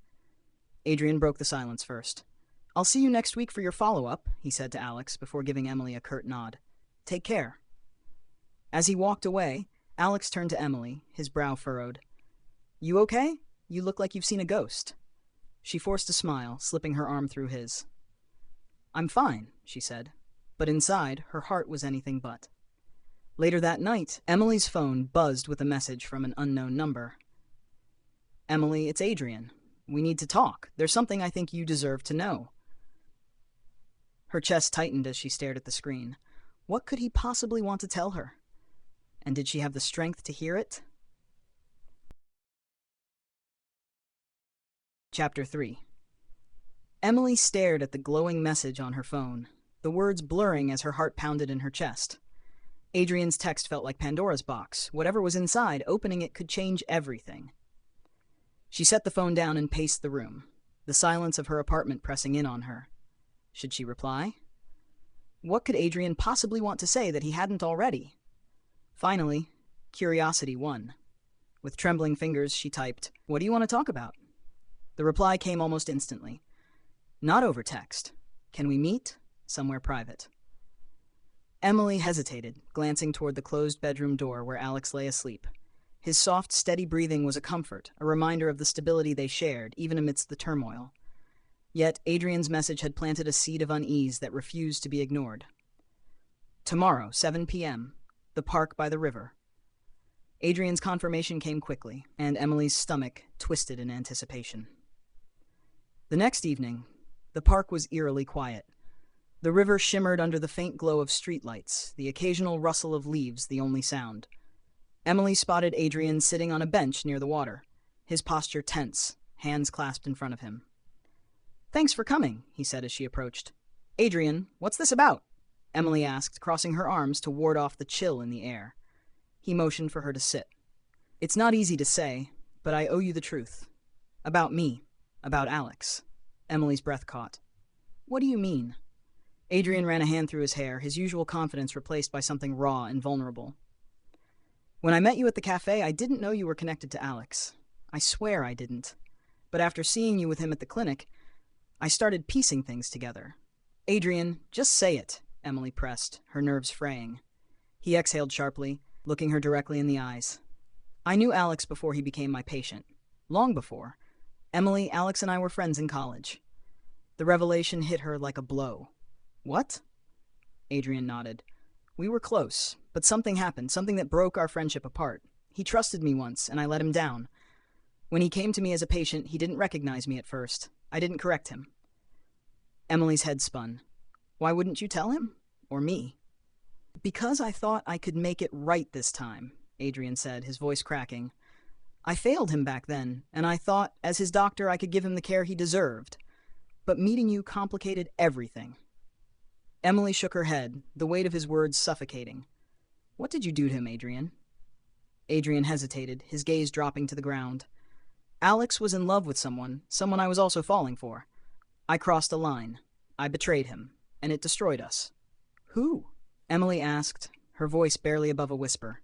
Adrian broke the silence first. "I'll see you next week for your follow-up," he said to Alex before giving Emily a curt nod. "Take care." As he walked away, Alex turned to Emily, his brow furrowed. "You okay? You look like you've seen a ghost." She forced a smile, slipping her arm through his. "I'm fine," she said, but inside, her heart was anything but. Later that night, Emily's phone buzzed with a message from an unknown number. "Emily, it's Adrian. We need to talk. There's something I think you deserve to know." Her chest tightened as she stared at the screen. What could he possibly want to tell her? And did she have the strength to hear it? Chapter 3. Emily stared at the glowing message on her phone, the words blurring as her heart pounded in her chest. Adrian's text felt like Pandora's box. Whatever was inside, opening it could change everything. She set the phone down and paced the room, the silence of her apartment pressing in on her. Should she reply? What could Adrian possibly want to say that he hadn't already? Finally, curiosity won. With trembling fingers, she typed, "What do you want to talk about?" The reply came almost instantly. "Not over text. Can we meet? Somewhere private." Emily hesitated, glancing toward the closed bedroom door where Alex lay asleep. His soft, steady breathing was a comfort, a reminder of the stability they shared, even amidst the turmoil. Yet Adrian's message had planted a seed of unease that refused to be ignored. "Tomorrow, 7 p.m., the park by the river." Adrian's confirmation came quickly, and Emily's stomach twisted in anticipation. The next evening, the park was eerily quiet. The river shimmered under the faint glow of streetlights, the occasional rustle of leaves the only sound. Emily spotted Adrian sitting on a bench near the water, his posture tense, hands clasped in front of him. "Thanks for coming," he said as she approached. "Adrian, what's this about?" Emily asked, crossing her arms to ward off the chill in the air. He motioned for her to sit. "It's not easy to say, but I owe you the truth. About me. About Alex." Emily's breath caught. "What do you mean?" Adrian ran a hand through his hair, his usual confidence replaced by something raw and vulnerable. "When I met you at the cafe, I didn't know you were connected to Alex. I swear I didn't. But after seeing you with him at the clinic, I started piecing things together." "Adrian, just say it," Emily pressed, her nerves fraying. He exhaled sharply, looking her directly in the eyes. "I knew Alex before he became my patient. Long before. Emily, Alex and I were friends in college." The revelation hit her like a blow. "What?" Adrian nodded. "We were close, but something happened, something that broke our friendship apart. He trusted me once, and I let him down. When he came to me as a patient, he didn't recognize me at first. I didn't correct him." Emily's head spun. "Why wouldn't you tell him? Or me?" "Because I thought I could make it right this time," Adrian said, his voice cracking. "I failed him back then, and I thought, as his doctor, I could give him the care he deserved. But meeting you complicated everything." Emily shook her head, the weight of his words suffocating. "What did you do to him, Adrian?" Adrian hesitated, his gaze dropping to the ground. "Alex was in love with someone I was also falling for. I crossed a line. I betrayed him, and it destroyed us." "Who?" Emily asked, her voice barely above a whisper.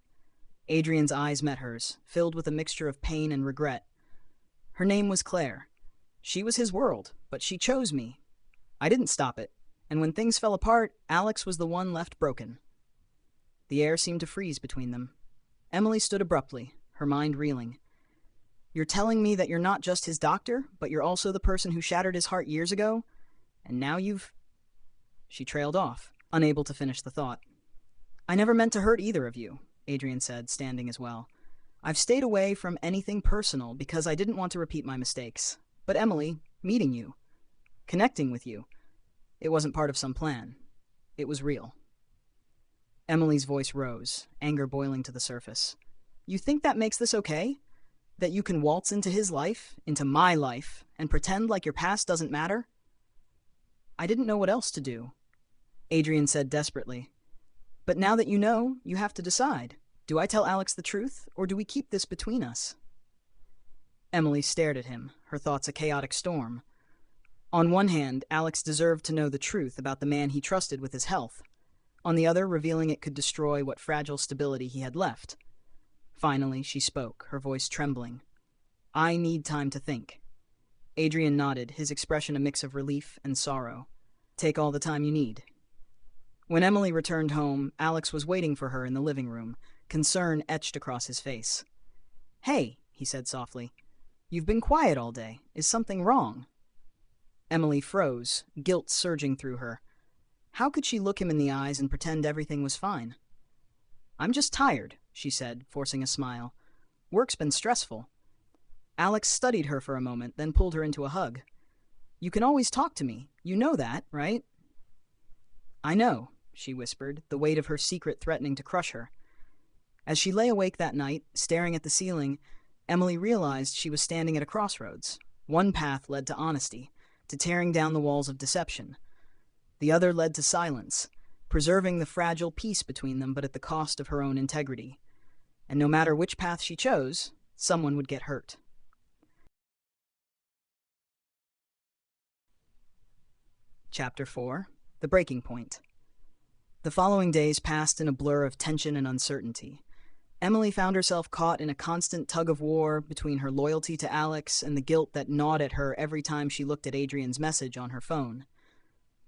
Adrian's eyes met hers, filled with a mixture of pain and regret. Her name was Claire. She was his world, but she chose me. I didn't stop it, and when things fell apart, Alex was the one left broken. The air seemed to freeze between them. Emily stood abruptly, her mind reeling. You're telling me that you're not just his doctor, but you're also the person who shattered his heart years ago? And now you've... She trailed off, unable to finish the thought. I never meant to hurt either of you, Adrian said, standing as well. I've stayed away from anything personal because I didn't want to repeat my mistakes. But Emily, meeting you, connecting with you, it wasn't part of some plan. It was real. Emily's voice rose, anger boiling to the surface. You think that makes this okay? That you can waltz into his life, into my life, and pretend like your past doesn't matter? I didn't know what else to do, Adrian said desperately. But now that you know, you have to decide. Do I tell Alex the truth, or do we keep this between us? Emily stared at him, her thoughts a chaotic storm. On one hand, Alex deserved to know the truth about the man he trusted with his health. On the other, revealing it could destroy what fragile stability he had left. Finally, she spoke, her voice trembling. I need time to think. Adrian nodded, his expression a mix of relief and sorrow. Take all the time you need. When Emily returned home, Alex was waiting for her in the living room, concern etched across his face. Hey, he said softly. You've been quiet all day. Is something wrong? Emily froze, guilt surging through her. How could she look him in the eyes and pretend everything was fine? I'm just tired, she said, forcing a smile. Work's been stressful. Alex studied her for a moment, then pulled her into a hug. You can always talk to me. You know that, right? I know, she whispered, the weight of her secret threatening to crush her. As she lay awake that night, staring at the ceiling, Emily realized she was standing at a crossroads. One path led to honesty, to tearing down the walls of deception. The other led to silence, preserving the fragile peace between them but at the cost of her own integrity. And no matter which path she chose, someone would get hurt. Chapter 4. The Breaking Point. The following days passed in a blur of tension and uncertainty. Emily found herself caught in a constant tug-of-war between her loyalty to Alex and the guilt that gnawed at her every time she looked at Adrian's message on her phone.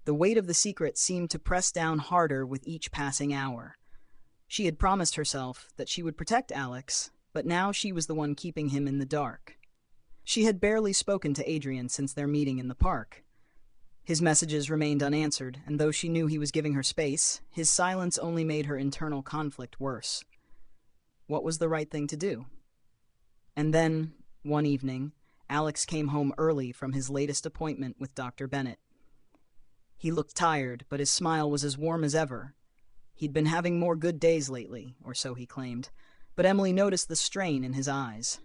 The weight of the secret seemed to press down harder with each passing hour. She had promised herself that she would protect Alex, but now she was the one keeping him in the dark. She had barely spoken to Adrian since their meeting in the park. His messages remained unanswered, and though she knew he was giving her space, his silence only made her internal conflict worse. What was the right thing to do? And then, one evening, Alex came home early from his latest appointment with Dr. Bennett. He looked tired, but his smile was as warm as ever. He'd been having more good days lately, or so he claimed, but Emily noticed the strain in his eyes.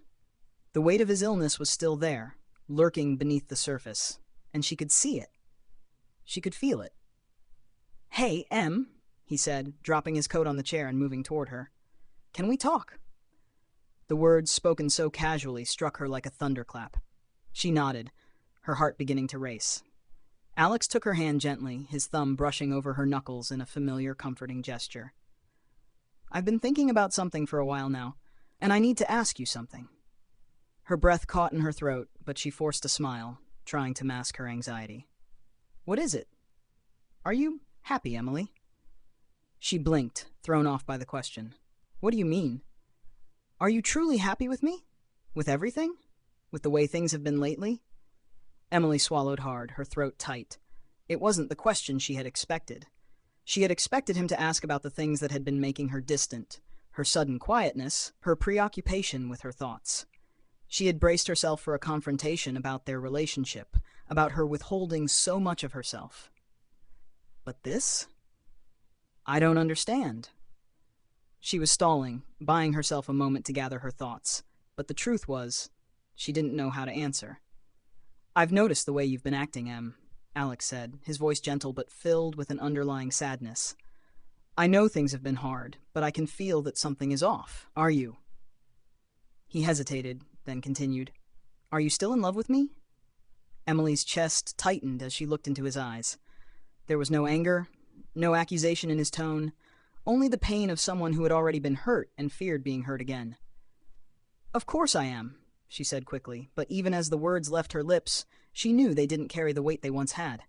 The weight of his illness was still there, lurking beneath the surface, and she could see it. She could feel it. Hey, Em, he said, dropping his coat on the chair and moving toward her. Can we talk? The words, spoken so casually, struck her like a thunderclap. She nodded, her heart beginning to race. Alex took her hand gently, his thumb brushing over her knuckles in a familiar, comforting gesture. I've been thinking about something for a while now, and I need to ask you something. Her breath caught in her throat, but she forced a smile, trying to mask her anxiety. What is it? Are you happy, Emily? She blinked, thrown off by the question. What do you mean? Are you truly happy with me? With everything? With the way things have been lately? Emily swallowed hard, her throat tight. It wasn't the question she had expected. She had expected him to ask about the things that had been making her distant, her sudden quietness, her preoccupation with her thoughts. She had braced herself for a confrontation about their relationship, about her withholding so much of herself. But this? I don't understand. She was stalling, buying herself a moment to gather her thoughts, but the truth was, she didn't know how to answer. I've noticed the way you've been acting, Em, Alex said, his voice gentle but filled with an underlying sadness. I know things have been hard, but I can feel that something is off. Are you? He hesitated, then continued. Are you still in love with me? Emily's chest tightened as she looked into his eyes. There was no anger, no accusation in his tone, only the pain of someone who had already been hurt and feared being hurt again. "Of course I am," she said quickly, but even as the words left her lips, she knew they didn't carry the weight they once had.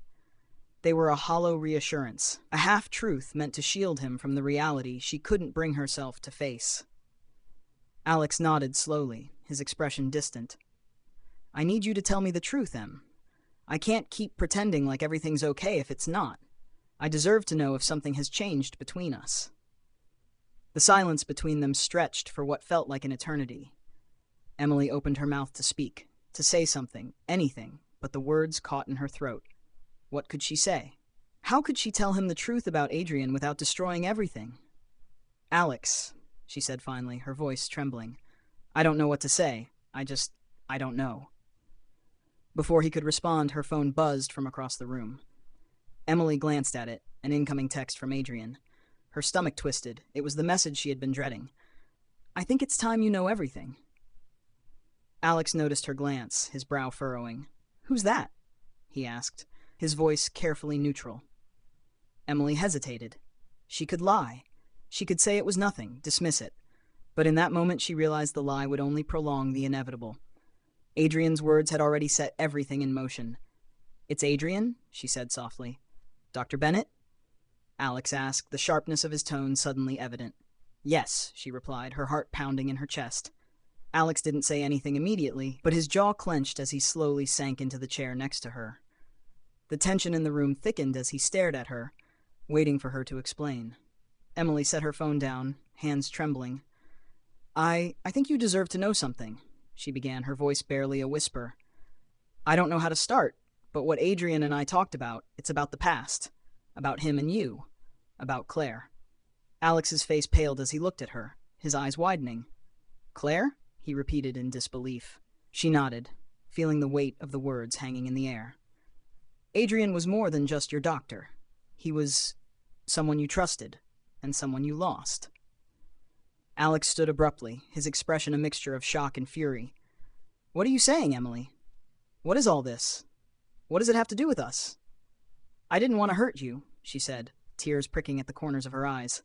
They were a hollow reassurance, a half-truth meant to shield him from the reality she couldn't bring herself to face. Alex nodded slowly, his expression distant. "I need you to tell me the truth, Em. I can't keep pretending like everything's okay if it's not. I deserve to know if something has changed between us." The silence between them stretched for what felt like an eternity. Emily opened her mouth to speak, to say something, anything, but the words caught in her throat. What could she say? How could she tell him the truth about Adrian without destroying everything? "Alex," she said finally, her voice trembling. "I don't know what to say. I don't know." Before he could respond, her phone buzzed from across the room. Emily glanced at it, an incoming text from Adrian. Her stomach twisted. It was the message she had been dreading. "I think it's time you know everything." Alex noticed her glance, his brow furrowing. "Who's that?" he asked, his voice carefully neutral. Emily hesitated. She could lie. She could say it was nothing, dismiss it. But in that moment she realized the lie would only prolong the inevitable. Adrian's words had already set everything in motion. "It's Adrian?" she said softly. "Dr. Bennett?" Alex asked, the sharpness of his tone suddenly evident. "Yes," she replied, her heart pounding in her chest. Alex didn't say anything immediately, but his jaw clenched as he slowly sank into the chair next to her. The tension in the room thickened as he stared at her, waiting for her to explain. Emily set her phone down, hands trembling. I think you deserve to know something," she began, her voice barely a whisper. "I don't know how to start, but what Adrian and I talked about, it's about the past. About him and you. About Claire." Alex's face paled as he looked at her, his eyes widening. "Claire?" he repeated in disbelief. She nodded, feeling the weight of the words hanging in the air. "Adrian was more than just your doctor. He was someone you trusted, and someone you lost." Alex stood abruptly, his expression a mixture of shock and fury. "What are you saying, Emily? What is all this? What does it have to do with us?" "I didn't want to hurt you," she said, tears pricking at the corners of her eyes.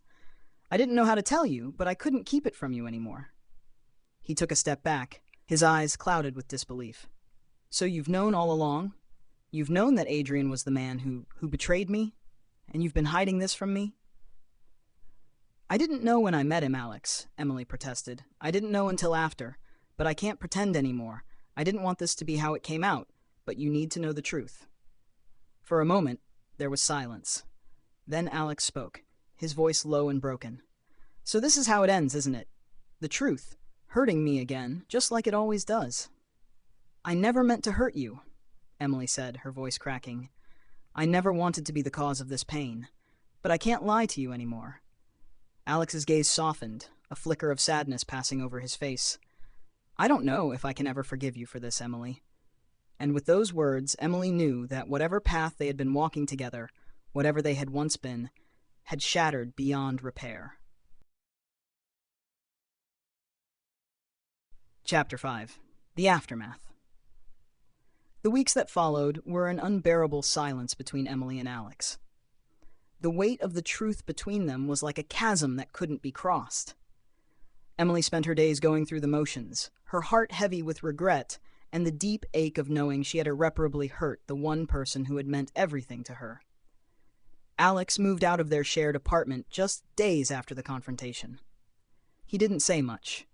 "I didn't know how to tell you, but I couldn't keep it from you anymore." He took a step back, his eyes clouded with disbelief. "So you've known all along? You've known that Adrian was the man who betrayed me? And you've been hiding this from me?" "I didn't know when I met him, Alex," Emily protested. "I didn't know until after, but I can't pretend anymore. I didn't want this to be how it came out, but you need to know the truth." For a moment, there was silence. Then Alex spoke, his voice low and broken. "So this is how it ends, isn't it? The truth, hurting me again, just like it always does." "I never meant to hurt you," Emily said, her voice cracking. "I never wanted to be the cause of this pain, but I can't lie to you anymore." Alex's gaze softened, a flicker of sadness passing over his face. "I don't know if I can ever forgive you for this, Emily." And with those words, Emily knew that whatever path they had been walking together, whatever they had once been, had shattered beyond repair. Chapter 5. The Aftermath. The weeks that followed were an unbearable silence between Emily and Alex. The weight of the truth between them was like a chasm that couldn't be crossed. Emily spent her days going through the motions, her heart heavy with regret and the deep ache of knowing she had irreparably hurt the one person who had meant everything to her. Alex moved out of their shared apartment just days after the confrontation. He didn't say much,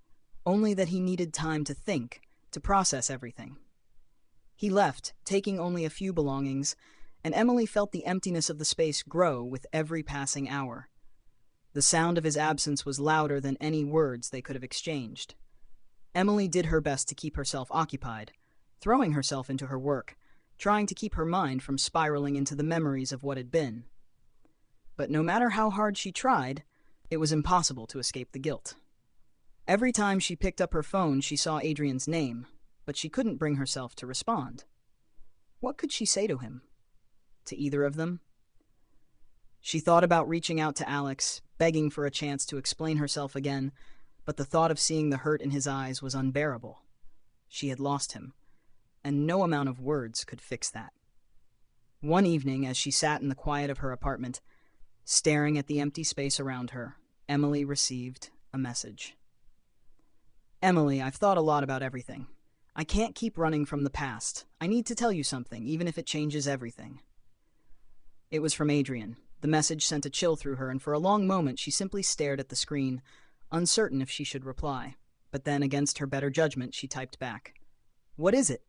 only that he needed time to think, to process everything. He left, taking only a few belongings, and Emily felt the emptiness of the space grow with every passing hour. The sound of his absence was louder than any words they could have exchanged. Emily did her best to keep herself occupied, throwing herself into her work, trying to keep her mind from spiraling into the memories of what had been. But no matter how hard she tried, it was impossible to escape the guilt. Every time she picked up her phone, she saw Adrian's name, but she couldn't bring herself to respond. What could she say to him? To either of them? She thought about reaching out to Alex, begging for a chance to explain herself again, but the thought of seeing the hurt in his eyes was unbearable. She had lost him, and no amount of words could fix that. One evening, as she sat in the quiet of her apartment, Staring at the empty space around her, Emily received a message. Emily, I've thought a lot about everything. I can't keep running from the past. I need to tell you something, even if it changes everything. It was from Adrian. The message sent a chill through her, and for a long moment she simply stared at the screen, uncertain if she should reply. But then, against her better judgment, she typed back, "What is it?"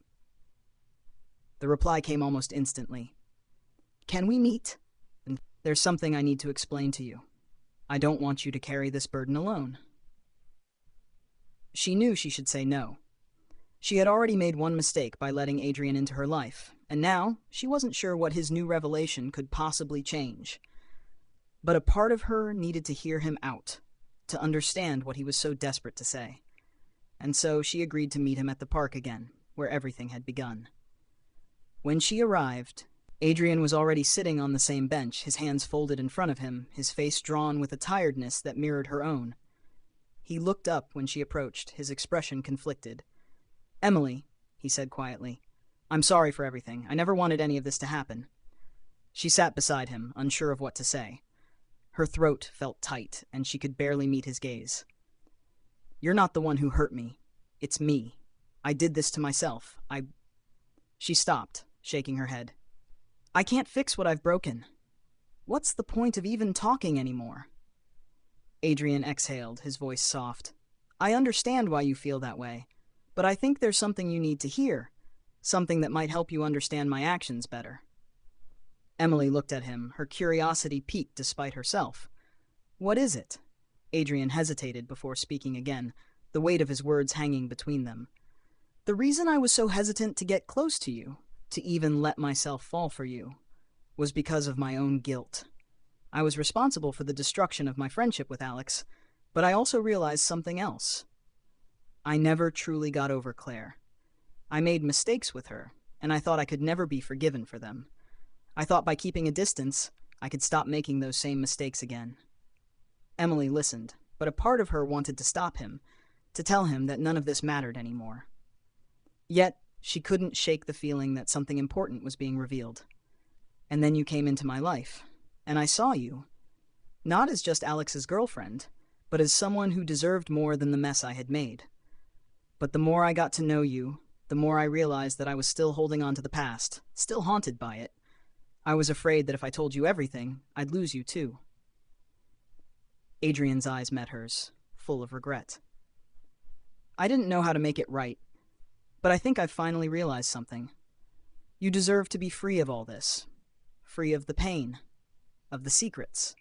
The reply came almost instantly. "Can we meet? There's something I need to explain to you. I don't want you to carry this burden alone." She knew she should say no. She had already made one mistake by letting Adrian into her life, and now she wasn't sure what his new revelation could possibly change. But a part of her needed to hear him out, to understand what he was so desperate to say. And so she agreed to meet him at the park again, where everything had begun. When she arrived, Adrian was already sitting on the same bench, his hands folded in front of him, his face drawn with a tiredness that mirrored her own. He looked up when she approached, his expression conflicted. "Emily," he said quietly, "I'm sorry for everything. I never wanted any of this to happen." She sat beside him, unsure of what to say. Her throat felt tight, and she could barely meet his gaze. "You're not the one who hurt me. It's me. I did this to myself. She stopped, shaking her head. "I can't fix what I've broken. What's the point of even talking anymore?" Adrian exhaled, his voice soft. "I understand why you feel that way, but I think there's something you need to hear, something that might help you understand my actions better." Emily looked at him, her curiosity piqued despite herself. "What is it?" Adrian hesitated before speaking again, the weight of his words hanging between them. "The reason I was so hesitant to get close to you, to even let myself fall for you, was because of my own guilt. I was responsible for the destruction of my friendship with Alex, but I also realized something else. I never truly got over Claire. I made mistakes with her, and I thought I could never be forgiven for them. I thought by keeping a distance, I could stop making those same mistakes again." Emily listened, but a part of her wanted to stop him, to tell him that none of this mattered anymore. Yet, she couldn't shake the feeling that something important was being revealed. "And then you came into my life, and I saw you, not as just Alex's girlfriend, but as someone who deserved more than the mess I had made. But the more I got to know you, the more I realized that I was still holding on to the past, still haunted by it. I was afraid that if I told you everything, I'd lose you too." Adrian's eyes met hers, full of regret. "I didn't know how to make it right, but I think I've finally realized something. You deserve to be free of all this, free of the pain, of the secrets.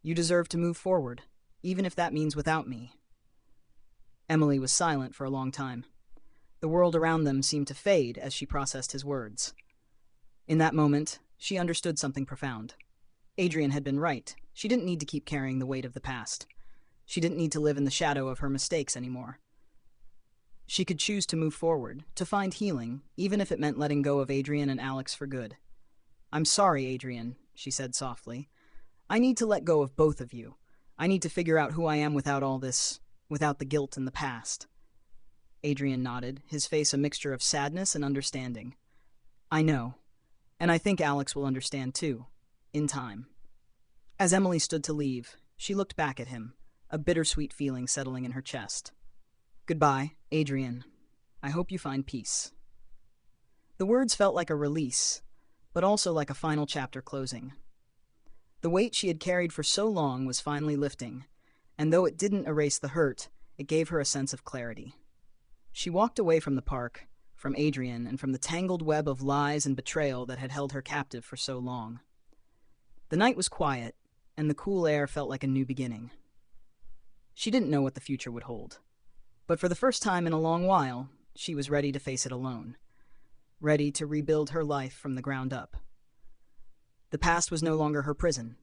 You deserve to move forward, even if that means without me." Emily was silent for a long time. The world around them seemed to fade as she processed his words. In that moment, she understood something profound. Adrian had been right. She didn't need to keep carrying the weight of the past. She didn't need to live in the shadow of her mistakes anymore. She could choose to move forward, to find healing, even if it meant letting go of Adrian and Alex for good. "I'm sorry, Adrian," she said softly. "I need to let go of both of you. I need to figure out who I am without all this, without the guilt and the past." Adrian nodded, his face a mixture of sadness and understanding. "I know, and I think Alex will understand too, in time." As Emily stood to leave, she looked back at him, a bittersweet feeling settling in her chest. "Goodbye, Adrian. I hope you find peace." The words felt like a release, but also like a final chapter closing. The weight she had carried for so long was finally lifting, and though it didn't erase the hurt, it gave her a sense of clarity. She walked away from the park, from Adrian, and from the tangled web of lies and betrayal that had held her captive for so long. The night was quiet, and the cool air felt like a new beginning. She didn't know what the future would hold, but for the first time in a long while, she was ready to face it alone, ready to rebuild her life from the ground up. The past was no longer her prison,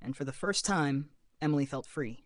and for the first time, Emily felt free.